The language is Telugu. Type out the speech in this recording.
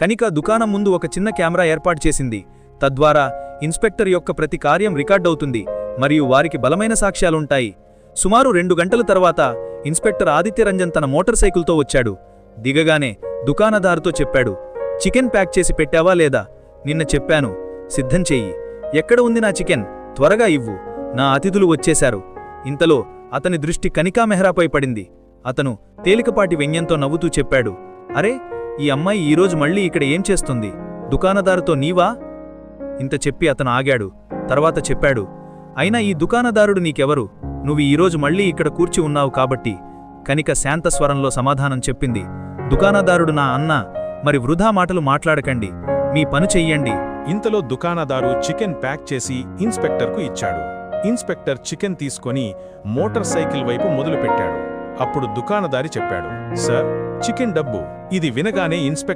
కనిక దుకాణం ముందు ఒక చిన్న కెమెరా ఏర్పాటు చేసింది. తద్వారా ఇన్స్పెక్టర్ యొక్క ప్రతి కార్యం రికార్డవుతుంది మరియు వారికి బలమైన సాక్ష్యాలుంటాయి. సుమారు 2 గంటల తర్వాత ఇన్స్పెక్టర్ ఆదిత్యరంజన్ తన మోటార్ సైకిల్తో వచ్చాడు. దిగగానే దుకాణదారుతో చెప్పాడు, చికెన్ ప్యాక్ చేసి పెట్టావా లేదా? నిన్న చెప్పాను, సిద్ధం చెయ్యి. ఎక్కడ ఉంది నా చికెన్? త్వరగా ఇవ్వు, నా అతిథులు వచ్చేశారు. ఇంతలో అతని దృష్టి కనికా మెహ్రాపై పడింది. అతను తేలికపాటి వ్యంగ్యంతో నవ్వుతూ చెప్పాడు, అరే, ఈ అమ్మాయి ఈరోజు మళ్ళీ ఇక్కడ ఏం చేస్తుంది? దుకాణదారుతో నీవా? ఇంత చెప్పి అతను ఆగాడు. తర్వాత చెప్పాడు, అయినా ఈ దుకాణదారుడు నీకెవరు? నువ్వు ఈరోజు మళ్ళీ ఇక్కడ కూర్చి ఉన్నావు కాబట్టి. కనిక శాంత స్వరంలో సమాధానం చెప్పింది, దుకాణదారుడు నా అన్న. మరి వృధా మాటలు మాట్లాడకండి, మీ పని చెయ్యండి. ఇంతలో దుకాణదారు చికెన్ ప్యాక్ చేసి ఇన్స్పెక్టర్కు ఇచ్చాడు. ఇన్స్పెక్టర్ చికెన్ తీసుకొని మోటార్ సైకిల్ వైపు మొదలుపెట్టాడు. అప్పుడు దుకాణదారి చెప్పాడు, సార్, చికెన్ డబ్బు. ఇది వినగానే ఇన్స్పెక్టర్